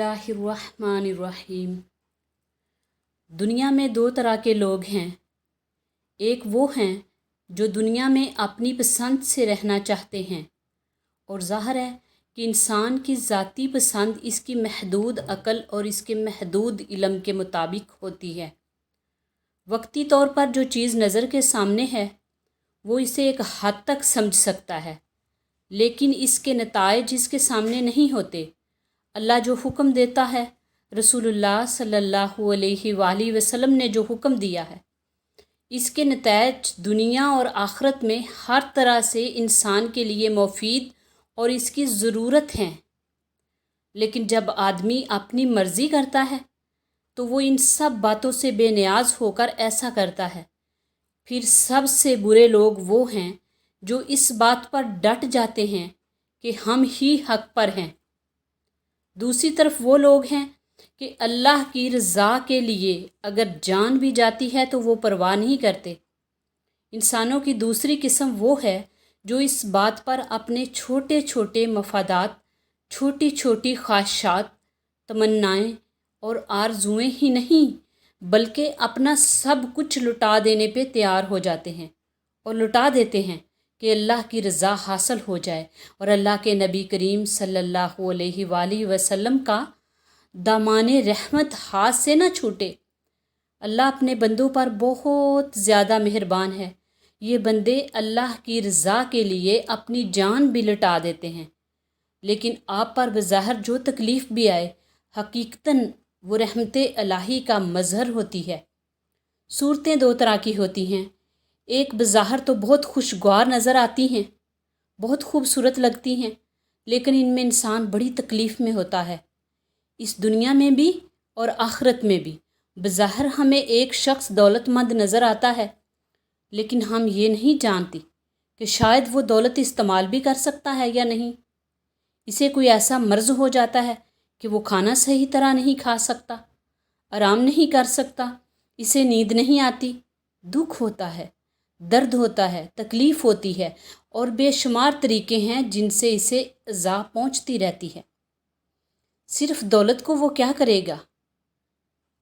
बिस्मिल्लाहिर्रहमानिर्रहीम। दुनिया में दो तरह के लोग हैं। एक वो हैं जो दुनिया में अपनी पसंद से रहना चाहते हैं, और ज़ाहिर है कि इंसान की ज़ाती पसंद इसकी महदूद अक़ल और इसके महदूद इल्म के मुताबिक होती है। वक्ती तौर पर जो चीज़ नज़र के सामने है वो इसे एक हद तक समझ सकता है, लेकिन इसके नताइज इसके सामने नहीं होते। अल्लाह जो हुक्म देता है, रसूलुल्लाह सल्लल्लाहु अलैहि वसल्लम ने जो हुक्म दिया है, इसके नताइज दुनिया और आखिरत में हर तरह से इंसान के लिए मुफीद और इसकी ज़रूरत हैं। लेकिन जब आदमी अपनी मर्ज़ी करता है तो वो इन सब बातों से बेनियाज होकर ऐसा करता है। फिर सबसे बुरे लोग वो हैं जो इस बात पर डट जाते हैं कि हम ही हक़ पर हैं। दूसरी तरफ वो लोग हैं कि अल्लाह की रज़ा के लिए अगर जान भी जाती है तो वो परवाह नहीं करते। इंसानों की दूसरी किस्म वो है जो इस बात पर अपने छोटे छोटे मफादात, छोटी छोटी ख्वाहिशात, तमन्नाएं और आरजुएं ही नहीं बल्कि अपना सब कुछ लुटा देने पे तैयार हो जाते हैं और लुटा देते हैं कि अल्लाह की रज़ा हासिल हो जाए और अल्लाह के नबी करीम सल्लल्लाहु अलैहि वसल्लम का दामाने रहमत हाथ से ना छूटे। अल्लाह अपने बंदों पर बहुत ज़्यादा मेहरबान है। ये बंदे अल्लाह की रज़ा के लिए अपनी जान भी लुटा देते हैं, लेकिन आप पर बज़ाहिर जो तकलीफ़ भी आए, हकीकतन वो रहमते इलाही का मज़हर होती है। सूरतें दो तरह की होती हैं। एक बज़ाहिर तो बहुत खुशगवार नज़र आती हैं, बहुत खूबसूरत लगती हैं, लेकिन इनमें इंसान बड़ी तकलीफ़ में होता है, इस दुनिया में भी और आखिरत में भी। बज़ाहिर हमें एक शख्स दौलतमंद नज़र आता है, लेकिन हम ये नहीं जानते कि शायद वो दौलत इस्तेमाल भी कर सकता है या नहीं। इसे कोई ऐसा मर्ज़ हो जाता है कि वो खाना सही तरह नहीं खा सकता, आराम नहीं कर सकता, इसे नींद नहीं आती, दुख होता है, दर्द होता है, तकलीफ़ होती है और बेशुमार तरीक़े हैं जिनसे इसे ईज़ा पहुँचती रहती है। सिर्फ़ दौलत को वो क्या करेगा।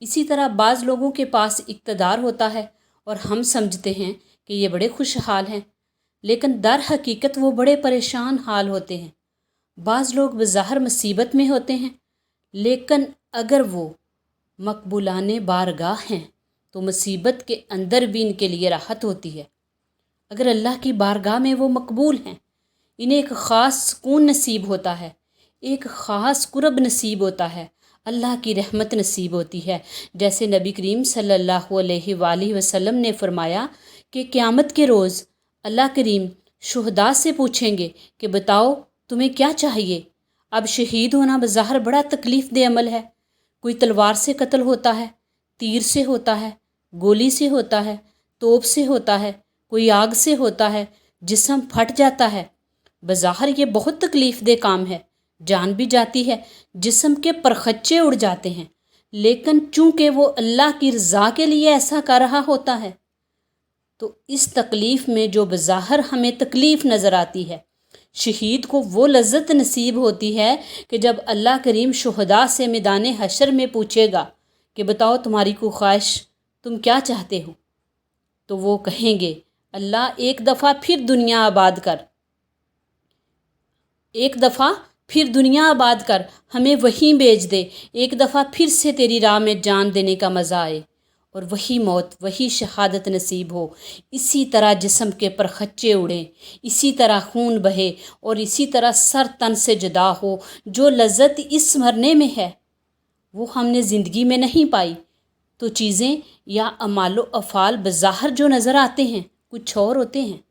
इसी तरह बाज़ लोगों के पास इक़्तिदार होता है और हम समझते हैं कि ये बड़े खुशहाल हैं, लेकिन दर हकीकत वो बड़े परेशान हाल होते हैं। बाज़ लोग बज़ाहिर मुसीबत में होते हैं, लेकिन अगर वो मकबूलाने बारगाह हैं तो मुसीबत के अंदर भी इनके लिए राहत होती है। अगर अल्लाह की बारगाह में वो मकबूल हैं, इन्हें एक ख़ास सुकून नसीब होता है, एक ख़ास कुर्ब नसीब होता है, अल्लाह की रहमत नसीब होती है। जैसे नबी करीम सल्लल्लाहु अलैहि वसल्लम ने फरमाया कि क़यामत के रोज़ अल्लाह करीम शुहदा से पूछेंगे कि बताओ तुम्हें क्या चाहिए। अब शहीद होना बज़ाहिर बड़ा तकलीफ़ दे अमल है। कोई तलवार से कत्ल होता है, तीर से होता है, गोली से होता है, तोप से होता है, कोई आग से होता है, जिस्म फट जाता है। बज़ाहिर ये बहुत तकलीफ़ दे काम है, जान भी जाती है, जिस्म के परखच्चे उड़ जाते हैं, लेकिन चूँकि वो अल्लाह की रज़ा के लिए ऐसा कर रहा होता है, तो इस तकलीफ़ में जो बज़ाहिर हमें तकलीफ़ नज़र आती है, शहीद को वो लज्जत नसीब होती है कि जब अल्लाह करीम शुहदा से मैदान हशर में पूछेगा कि बताओ तुम्हारी कोई ख्वाहिश, तुम क्या चाहते हो, तो वो कहेंगे अल्लाह एक दफ़ा फिर दुनिया आबाद कर, एक दफ़ा फिर दुनिया आबाद कर, हमें वहीं भेज दे, एक दफ़ा फिर से तेरी राह में जान देने का मज़ा आए और वही मौत, वही शहादत नसीब हो। इसी तरह जिस्म के परखच्चे उड़ें, इसी तरह खून बहे और इसी तरह सर तन से जुदा हो। जो लज्जत इस मरने में है वो हमने ज़िंदगी में नहीं पाई, तो चीज़ें या अमालो अफ़ाल बज़ाहिर जो नज़र आते हैं कुछ और होते हैं,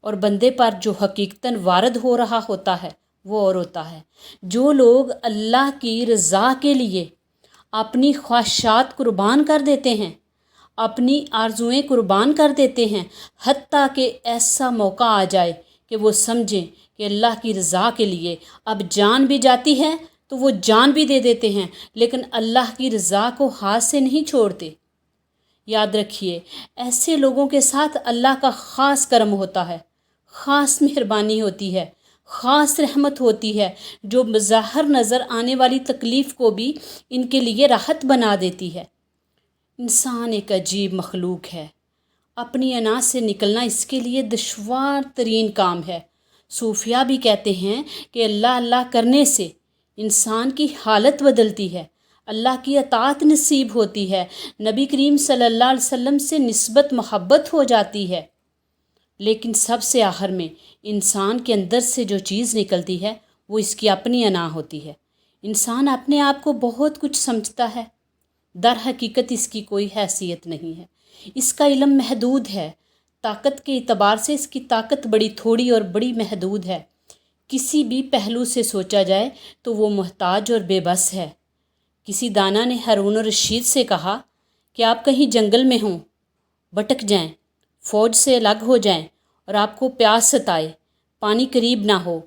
और बंदे पर जो हकीकतन वारद हो रहा होता है वो और होता है। जो लोग अल्लाह की रज़ा के लिए अपनी ख्वाहिशात कुर्बान कर देते हैं, अपनी आरजुएं कुर्बान कर देते हैं, हत्ता कि ऐसा मौका आ जाए कि वो समझें कि अल्लाह की रज़ा के लिए अब जान भी जाती है तो वो जान भी दे देते हैं, लेकिन अल्लाह की रज़ा को हाथ से नहीं छोड़ते। याद रखिए, ऐसे लोगों के साथ अल्लाह का ख़ास करम होता है, ख़ास मेहरबानी होती है। خاص رحمت ہوتی ہے جو بظاہر نظر آنے والی تکلیف کو بھی ان کے لیے راحت بنا دیتی ہے۔ انسان ایک عجیب مخلوق ہے، اپنی انا سے نکلنا اس کے لیے دشوار ترین کام ہے۔ صوفیاء بھی کہتے ہیں کہ اللہ اللہ کرنے سے انسان کی حالت بدلتی ہے، اللہ کی اطاعت نصیب ہوتی ہے، نبی کریم صلی اللہ علیہ وسلم سے نسبت محبت ہو جاتی ہے۔ لیکن سب سے آخر میں انسان کے اندر سے جو چیز نکلتی ہے وہ اس کی اپنی انا ہوتی ہے۔ انسان اپنے آپ کو بہت کچھ سمجھتا ہے، در حقیقت اس کی کوئی حیثیت نہیں ہے، اس کا علم محدود ہے، طاقت کے اعتبار سے اس کی طاقت بڑی تھوڑی اور بڑی محدود ہے۔ کسی بھی پہلو سے سوچا جائے تو وہ محتاج اور بے بس ہے۔ کسی دانا نے ہارون الرشید سے کہا کہ آپ کہیں جنگل میں ہوں، بھٹک جائیں، فوج سے الگ ہو جائیں اور آپ کو پیاس ستائے، پانی قریب نہ ہو،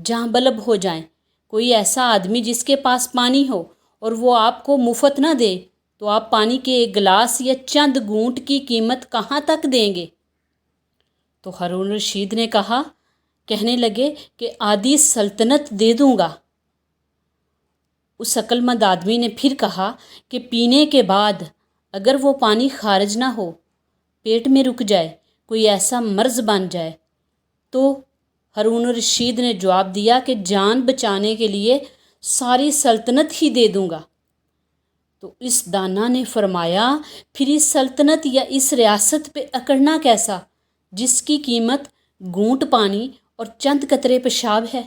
جاں بلب ہو جائیں، کوئی ایسا آدمی جس کے پاس پانی ہو اور وہ آپ کو مفت نہ دے، تو آپ پانی کے ایک گلاس یا چند گھونٹ کی قیمت کہاں تک دیں گے؟ تو ہارون الرشید نے کہنے لگے کہ آدھی سلطنت دے دوں گا۔ اس عقل مند آدمی نے پھر کہا کہ پینے کے بعد اگر وہ پانی خارج نہ ہو، پیٹ میں رک جائے، کوئی ایسا مرض بن جائے، تو ہارون الرشید نے جواب دیا کہ جان بچانے کے لیے ساری سلطنت ہی دے دوں گا۔ تو اس دانا نے فرمایا پھر اس سلطنت یا اس ریاست پہ اکڑنا کیسا جس کی قیمت گھونٹ پانی اور چند قطرے پیشاب ہے؟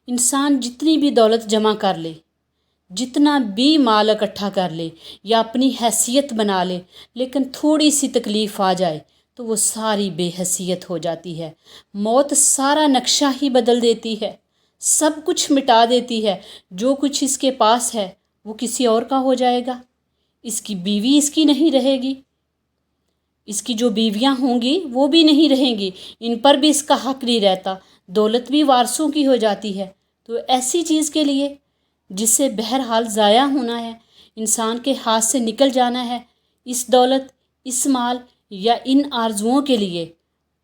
انسان جتنی بھی دولت جمع کر لے، جتنا بھی مال اکٹھا کر لے یا اپنی حیثیت بنا لے، لیکن تھوڑی سی تکلیف آ جائے تو وہ ساری بے حیثیت ہو جاتی ہے۔ موت سارا نقشہ ہی بدل دیتی ہے، سب کچھ مٹا دیتی ہے۔ جو کچھ اس کے پاس ہے وہ کسی اور کا ہو جائے گا، اس کی بیوی اس کی نہیں رہے گی، اس کی جو بیویاں ہوں گی وہ بھی نہیں رہیں گی، ان پر بھی اس کا حق نہیں رہتا، دولت بھی وارثوں کی ہو جاتی ہے۔ تو ایسی چیز کے لیے جسے بہرحال ضائع ہونا ہے، انسان کے ہاتھ سے نکل جانا ہے، اس دولت، اس مال یا ان آرزوؤں کے لیے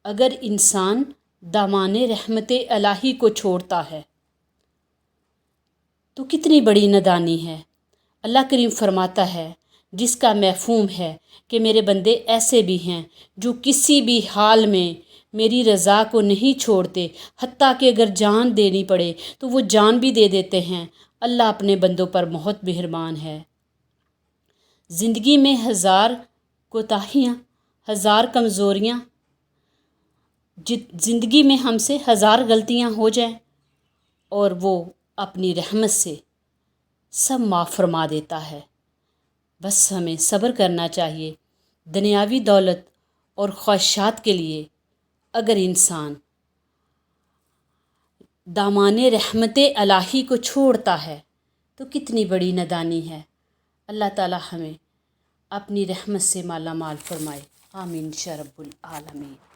اگر انسان دامان رحمت الہی کو چھوڑتا ہے تو کتنی بڑی نادانی ہے۔ اللہ کریم فرماتا ہے جس کا مفہوم ہے کہ میرے بندے ایسے بھی ہیں جو کسی بھی حال میں میری رضا کو نہیں چھوڑتے، حتیٰ کہ اگر جان دینی پڑے تو وہ جان بھی دے دیتے ہیں۔ اللہ اپنے بندوں پر بہت مہربان ہے۔ زندگی میں ہزار کوتاہیاں، ہزار کمزوریاں، زندگی میں ہم سے ہزار غلطیاں ہو جائیں اور وہ اپنی رحمت سے سب معاف فرما دیتا ہے۔ بس ہمیں صبر کرنا چاہیے۔ دنیاوی دولت اور خواہشات کے لیے اگر انسان دامان رحمت الہی کو چھوڑتا ہے تو کتنی بڑی نادانی ہے۔ اللہ تعالی ہمیں اپنی رحمت سے مالا مال فرمائے، آمین یا رب العالمین۔